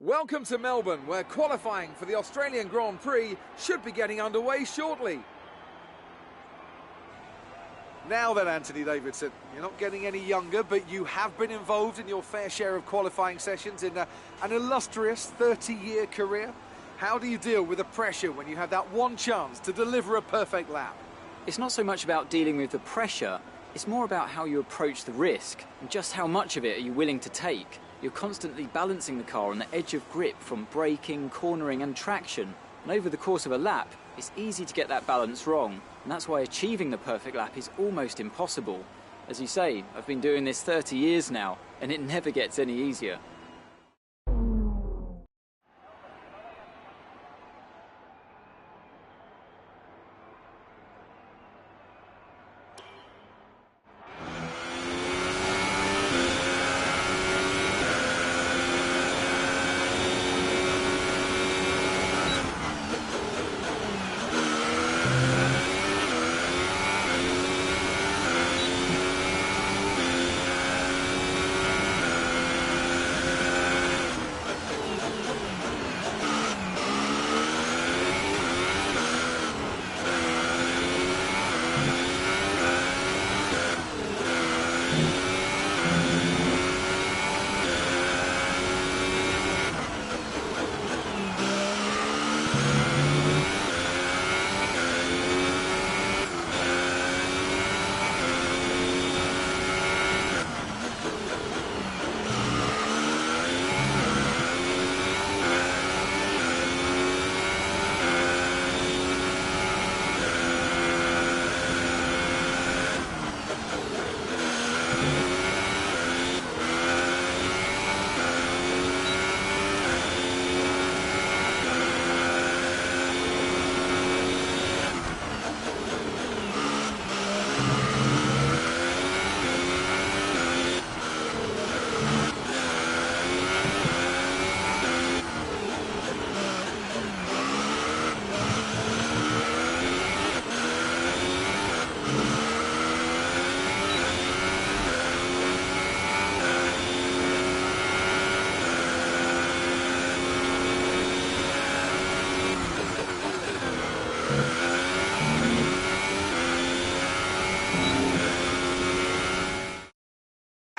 Welcome to Melbourne, where qualifying for the Australian Grand Prix should be getting underway shortly. Now then, Anthony Davidson, you're not getting any younger, but you have been involved in your fair share of qualifying sessions in an illustrious 30-year career. How do you deal with the pressure when you have that one chance to deliver a perfect lap? It's not so much about dealing with the pressure, it's more about how you approach the risk and just how much of it are you willing to take. You're constantly balancing the car on the edge of grip from braking, cornering and traction. And over the course of a lap, it's easy to get that balance wrong. And that's why achieving the perfect lap is almost impossible. As you say, I've been doing this 30 years now, and it never gets any easier.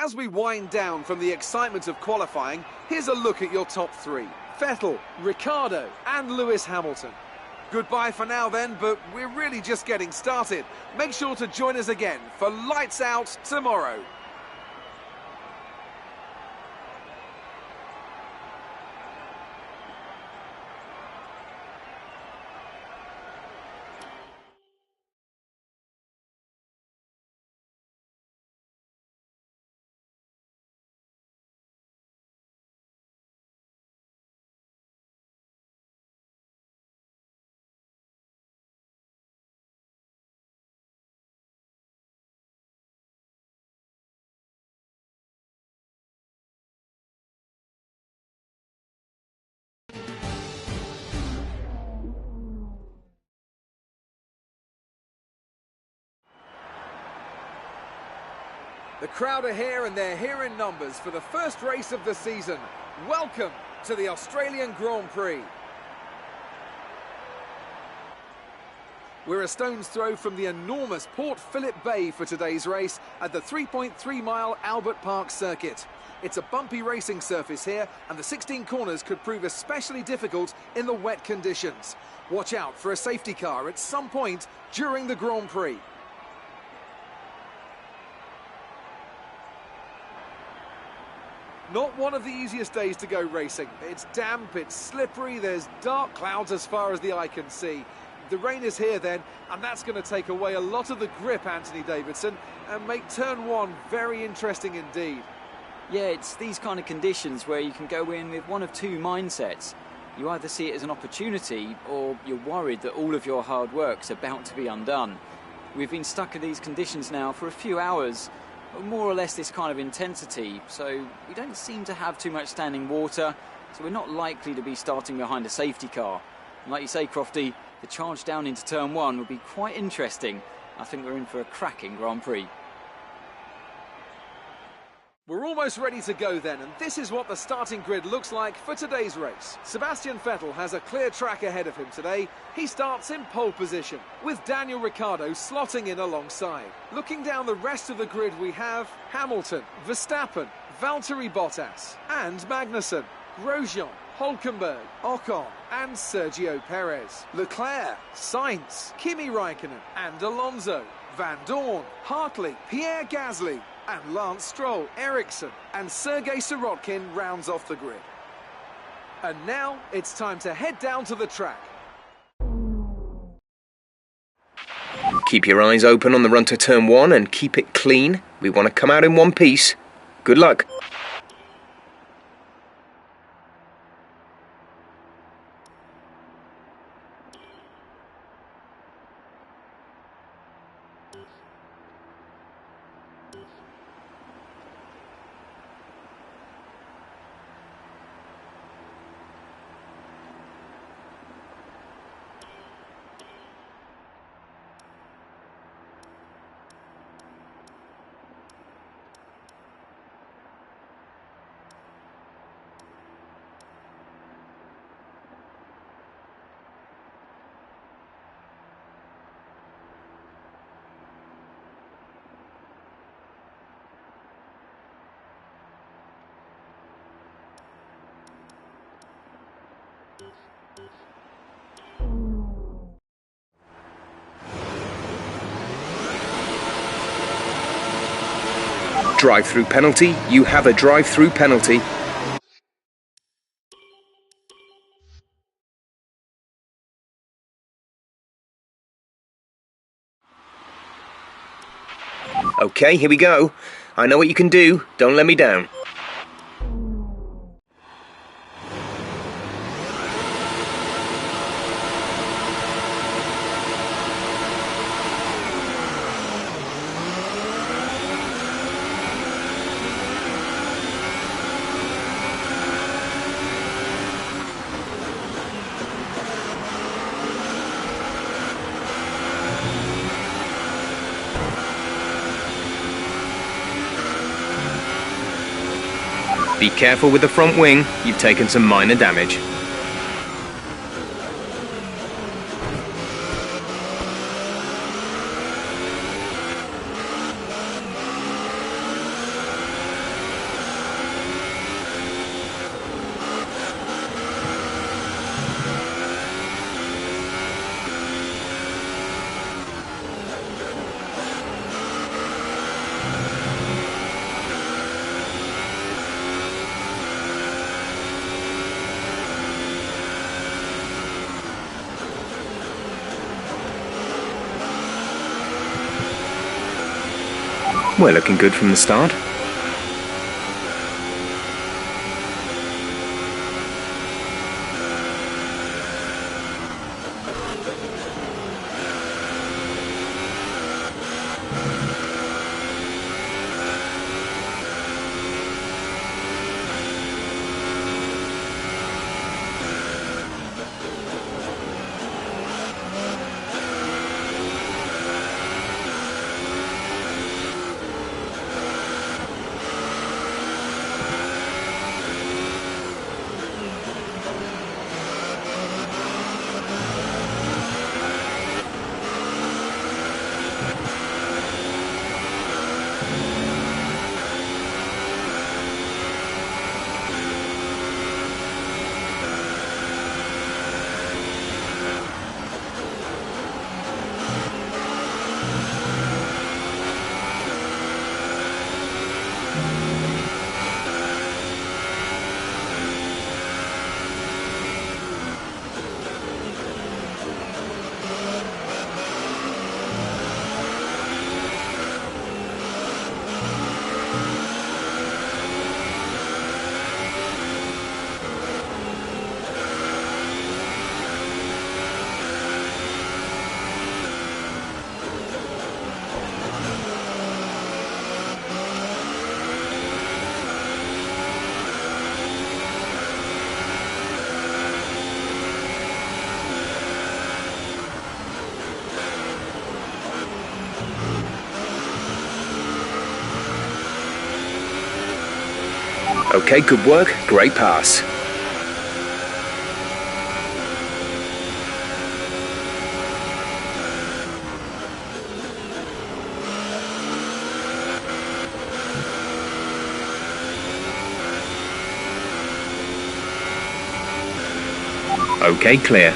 As we wind down from the excitement of qualifying, here's a look at your top three. Vettel, Ricciardo and Lewis Hamilton. Goodbye for now then, but we're really just getting started. Make sure to join us again for Lights Out tomorrow. The crowd are here and they're here in numbers for the first race of the season. Welcome to the Australian Grand Prix. We're a stone's throw from the enormous Port Phillip Bay for today's race at the 3.3-mile Albert Park circuit. It's a bumpy racing surface here, and the 16 corners could prove especially difficult in the wet conditions. Watch out for a safety car at some point during the Grand Prix. Not one of the easiest days to go racing. It's damp, it's slippery, there's dark clouds as far as the eye can see. The rain is here then, and that's going to take away a lot of the grip, Anthony Davidson, and make turn one very interesting indeed. Yeah, it's these kind of conditions where you can go in with one of two mindsets. You either see it as an opportunity, or you're worried that all of your hard work's about to be undone. We've been stuck in these conditions now for a few hours, more or less this kind of intensity, so we don't seem to have too much standing water, so we're not likely to be starting behind a safety car. And like you say, Crofty, the charge down into turn one would be quite interesting. I think we're in for a cracking Grand Prix. We're almost ready to go then, and this is what the starting grid looks like for today's race. Sebastian Vettel has a clear track ahead of him today. He starts in pole position, with Daniel Ricciardo slotting in alongside. Looking down the rest of the grid, we have Hamilton, Verstappen, Valtteri Bottas and Magnussen, Grosjean, Hülkenberg, Ocon and Sergio Perez, Leclerc, Sainz, Kimi Raikkonen and Alonso, Van Dorn, Hartley, Pierre Gasly and Lance Stroll, Ericsson and Sergei Sirotkin rounds off the grid. And now it's time to head down to the track. Keep your eyes open on the run to turn 1 and keep it clean. We want to come out in one piece. Good luck. Drive-through penalty. You have a drive-through penalty. Okay, here we go. I know what you can do. Don't let me down. Be careful with the front wing, you've taken some minor damage. We're looking good from the start. Okay, good work, great pass. Okay, clear.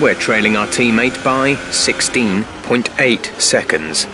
We're trailing our teammate by 16.8 seconds.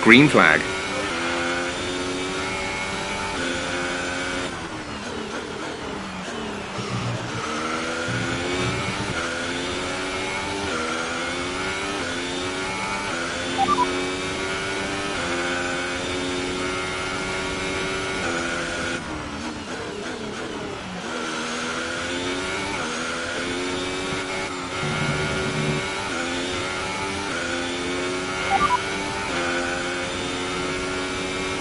Green flag.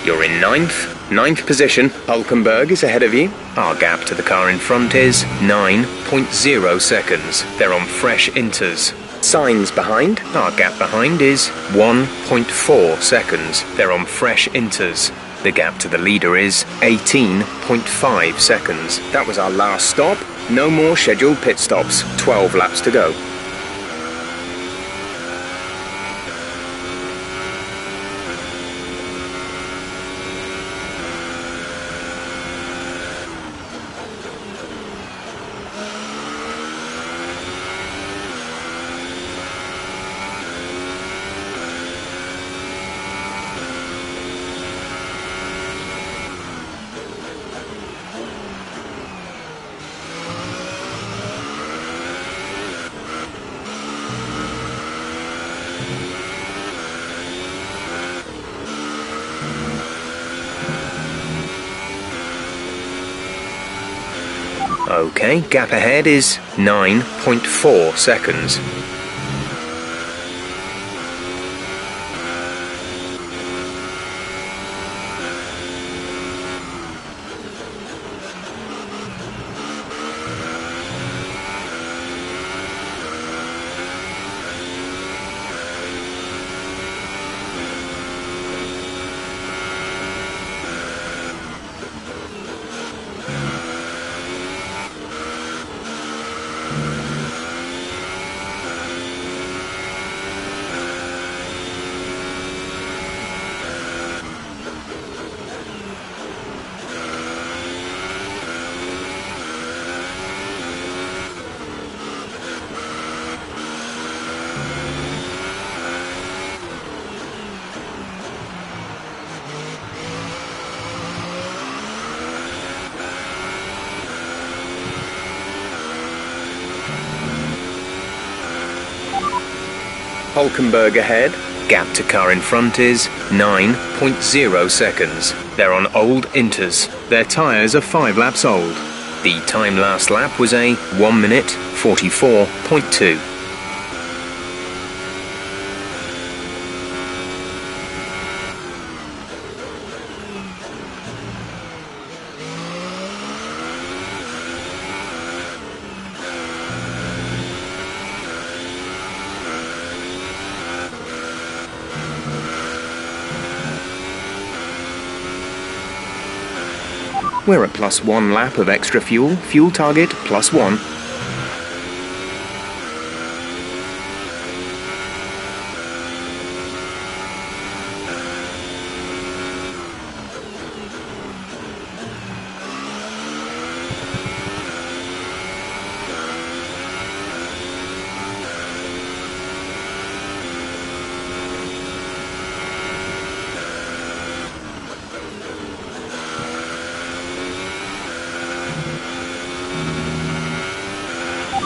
You're in ninth position. Hulkenberg is ahead of you. Our gap to the car in front is 9.0 seconds. They're on fresh inters. Sainz behind. Our gap behind is 1.4 seconds. They're on fresh inters. The gap to the leader is 18.5 seconds. That was our last stop. No more scheduled pit stops. 12 laps to go. OK, gap ahead is 9.4 seconds. Hulkenberg ahead. Gap to car in front is 9.0 seconds. They're on old Inters. Their tyres are 5 laps old. The time last lap was a 1 minute 44.2. We're at +1 lap of extra fuel. Fuel target +1.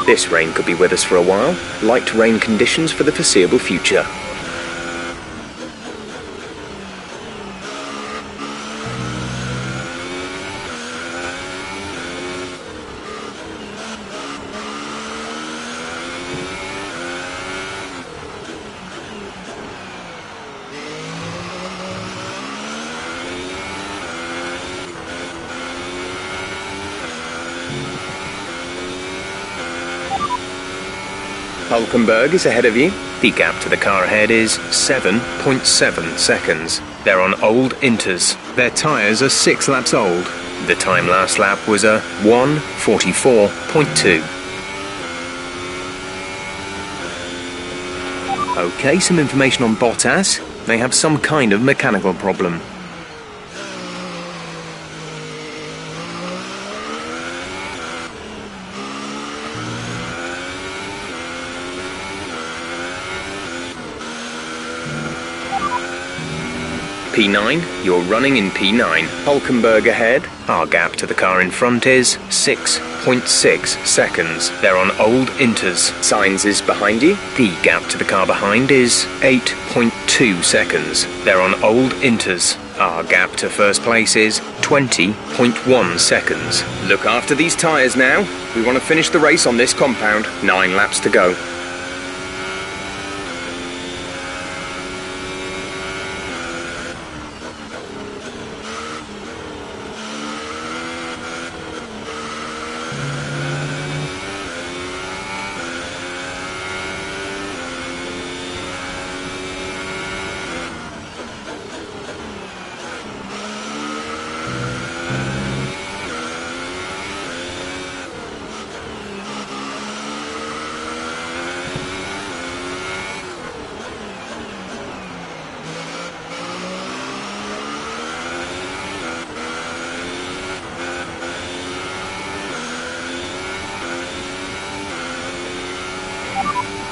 This rain could be with us for a while. Light rain conditions for the foreseeable future. Hulkenberg is ahead of you. The gap to the car ahead is 7.7 seconds. They're on old Inters. Their tyres are 6 laps old. The time last lap was a 1:44.2. OK, some information on Bottas. They have some kind of mechanical problem. P9, you're running in P9. Hulkenberg ahead. Our gap to the car in front is 6.6 seconds. They're on old Inters. Sainz is behind you. The gap to the car behind is 8.2 seconds. They're on old Inters. Our gap to first place is 20.1 seconds. Look after these tyres now. We want to finish the race on this compound. 9 laps to go.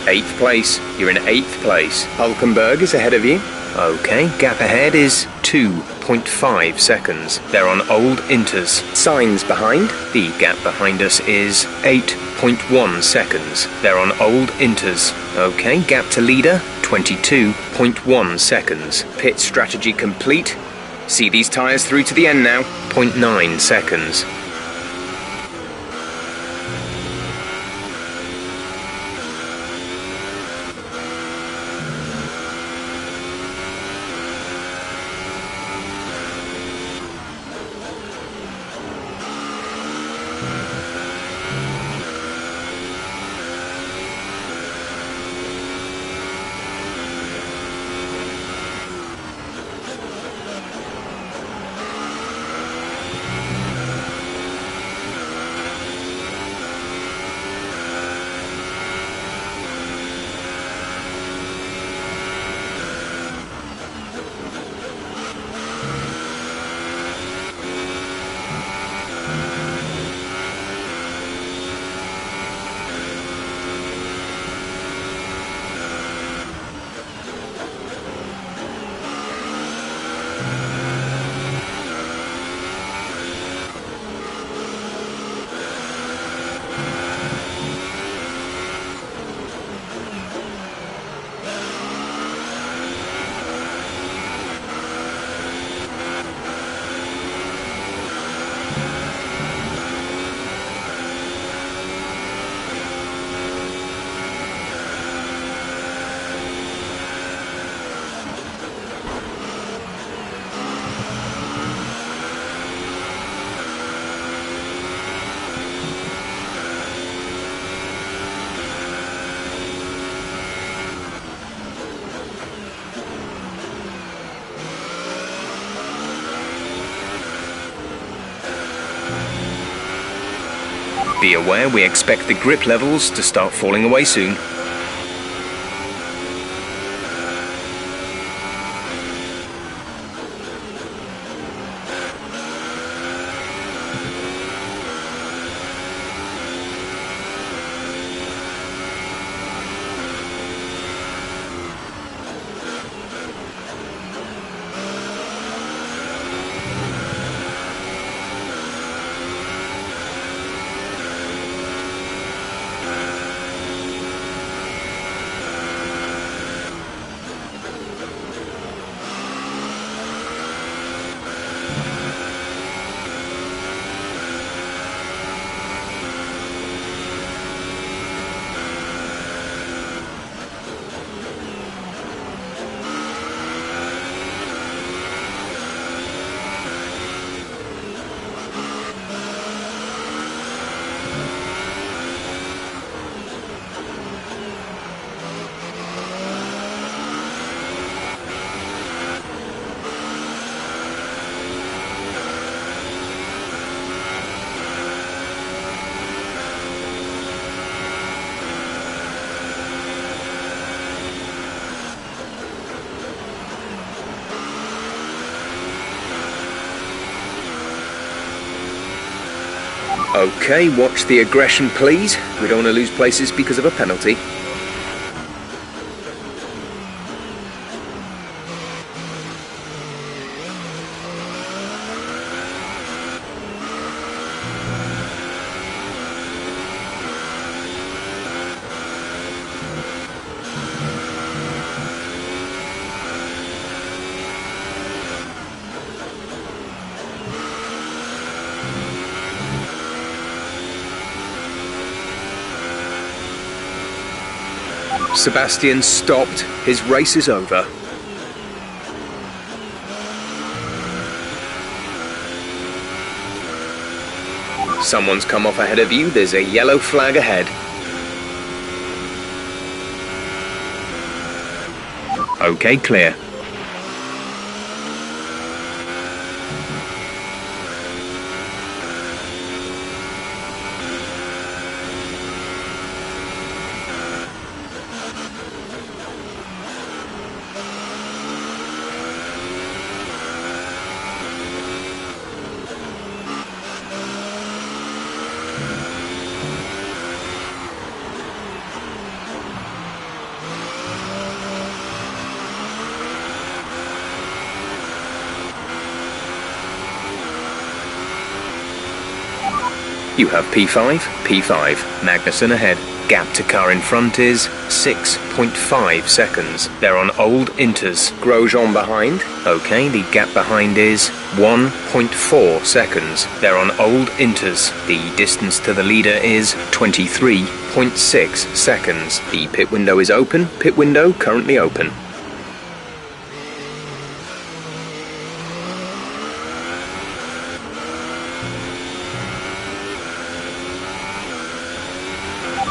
Eighth place. You're in 8th place. Hulkenberg is ahead of you. OK, gap ahead is 2.5 seconds. They're on old Inters. Sainz behind. The gap behind us is 8.1 seconds. They're on old Inters. OK, gap to leader, 22.1 seconds. Pit strategy complete. See these tyres through to the end now. 0.9 seconds. Be aware we expect the grip levels to start falling away soon. Okay, watch the aggression please. We don't want to lose places because of a penalty. Sebastian stopped. His race is over. Someone's come off ahead of you. There's a yellow flag ahead. Okay, clear. You have P5, P5, Magnussen ahead. Gap to car in front is 6.5 seconds. They're on old inters. Grosjean behind. Okay, the gap behind is 1.4 seconds. They're on old inters. The distance to the leader is 23.6 seconds. The pit window is open. Pit window currently open.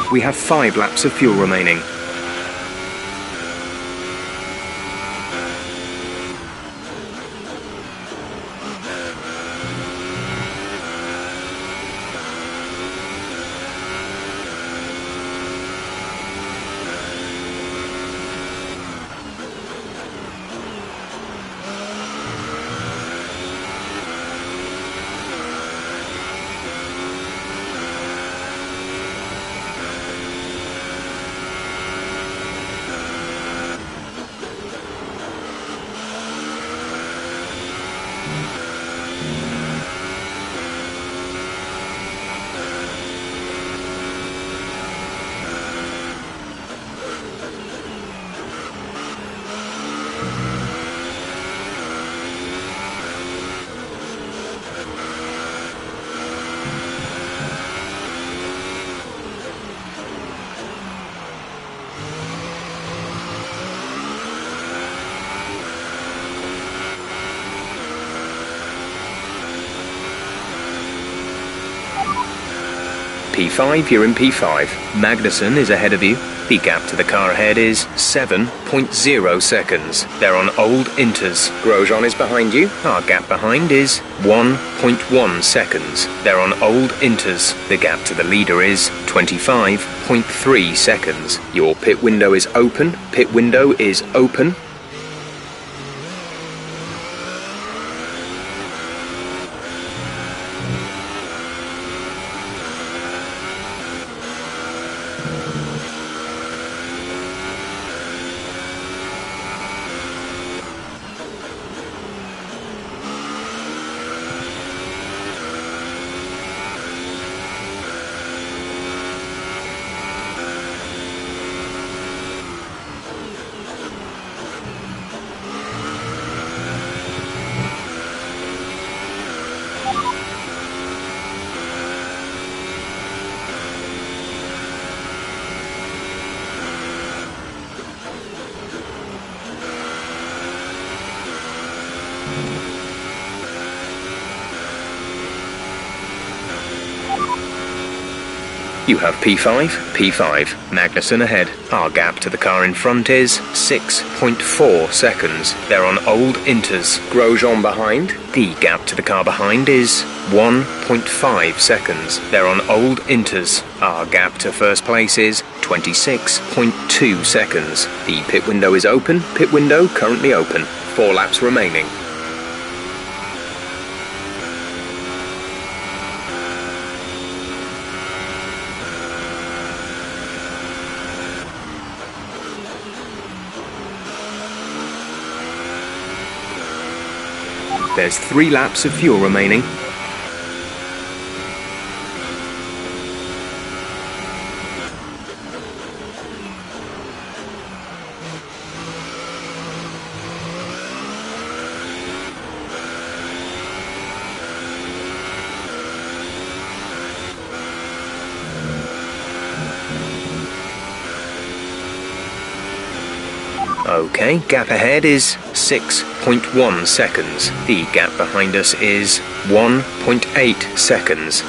We have 5 laps of fuel remaining. P5, you're in P5. Magnussen is ahead of you. The gap to the car ahead is 7.0 seconds. They're on old Inters. Grosjean is behind you. Our gap behind is 1.1 seconds. They're on old Inters. The gap to the leader is 25.3 seconds. Your pit window is open. Pit window is open. You have P5, P5, Magnussen ahead. Our gap to the car in front is 6.4 seconds. They're on old Inters. Grosjean behind. The gap to the car behind is 1.5 seconds. They're on old Inters. Our gap to first place is 26.2 seconds. The pit window is open. Pit window currently open. 4 laps remaining. There's 3 laps of fuel remaining. Okay, gap ahead is 6.1 seconds. The gap behind us is 1.8 seconds.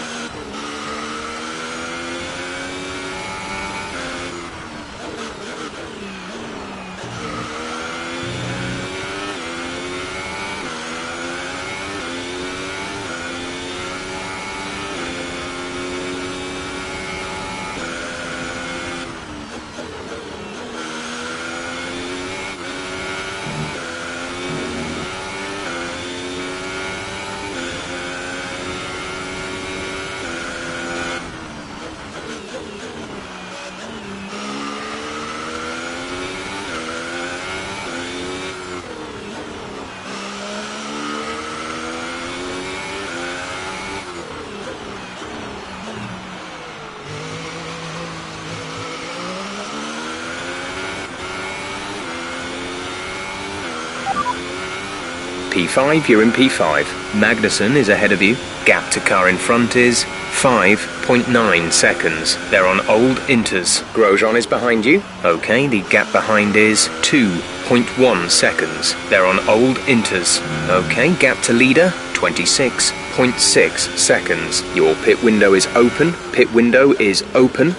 P5, you're in P5. Magnussen is ahead of you. Gap to car in front is 5.9 seconds. They're on old Inters. Grosjean is behind you. Okay, the gap behind is 2.1 seconds. They're on old Inters. Okay, gap to leader, 26.6 seconds. Your pit window is open. Pit window is open.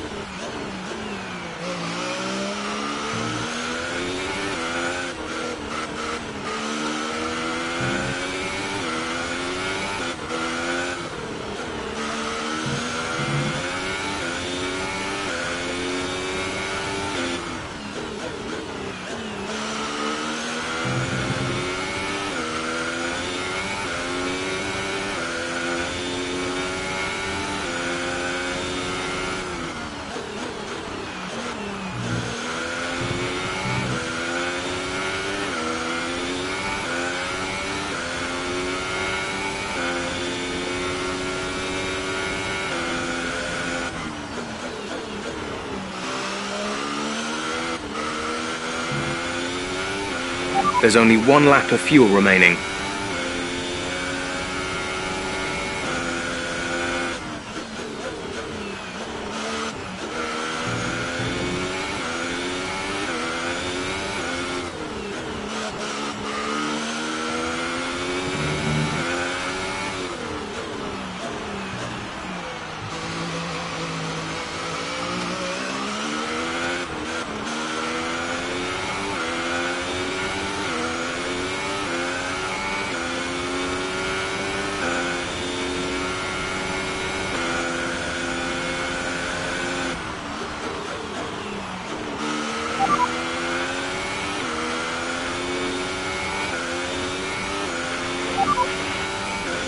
There's only 1 lap of fuel remaining.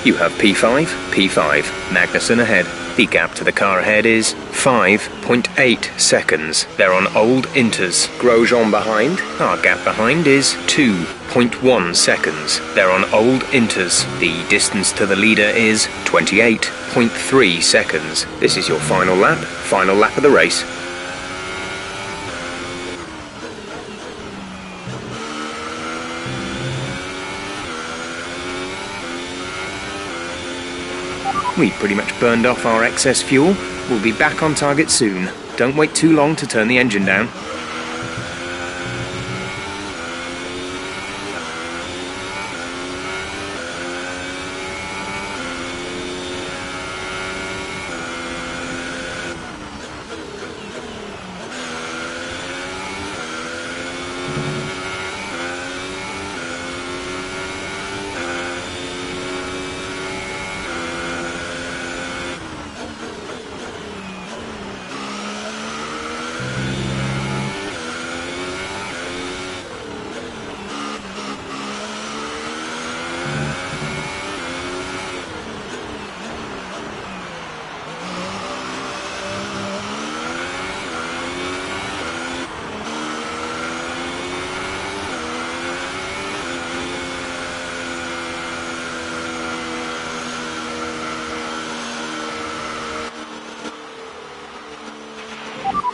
You have P5, P5, Magnussen ahead. The gap to the car ahead is 5.8 seconds. They're on old inters. Grosjean behind. Our gap behind is 2.1 seconds. They're on old inters. The distance to the leader is 28.3 seconds. This is your final lap of the race. We've pretty much burned off our excess fuel. We'll be back on target soon. Don't wait too long to turn the engine down.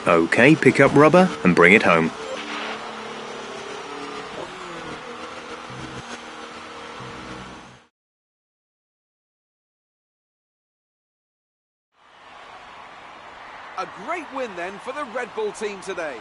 Okay, pick up rubber and bring it home. A great win then for the Red Bull team today.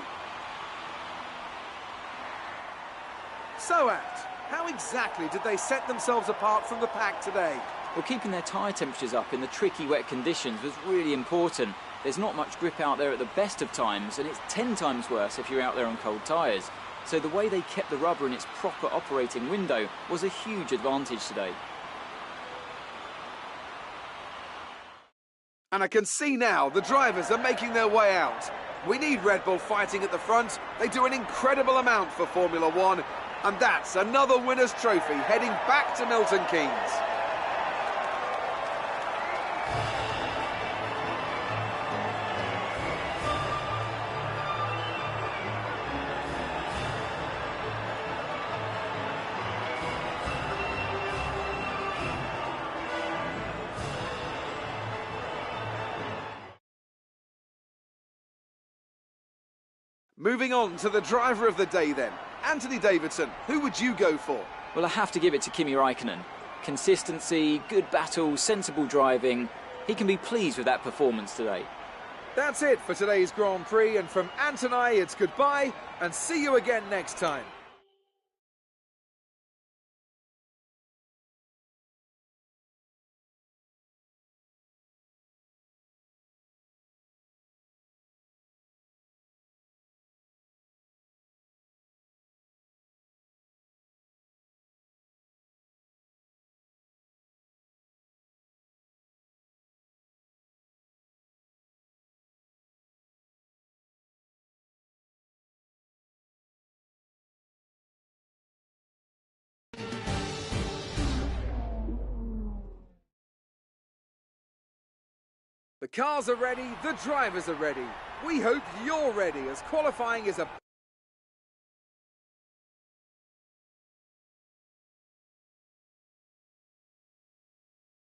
So, Ant, how exactly did they set themselves apart from the pack today? Well, keeping their tyre temperatures up in the tricky wet conditions was really important. There's not much grip out there at the best of times, and it's 10 times worse if you're out there on cold tyres. So the way they kept the rubber in its proper operating window was a huge advantage today. And I can see now the drivers are making their way out. We need Red Bull fighting at the front. They do an incredible amount for Formula One, and that's another winner's trophy heading back to Milton Keynes. Moving on to the driver of the day then. Anthony Davidson, who would you go for? Well, I have to give it to Kimi Raikkonen. Consistency, good battle, sensible driving. He can be pleased with that performance today. That's it for today's Grand Prix, and from Ant and I, it's goodbye and see you again next time. The cars are ready, the drivers are ready. We hope you're ready, as qualifying is a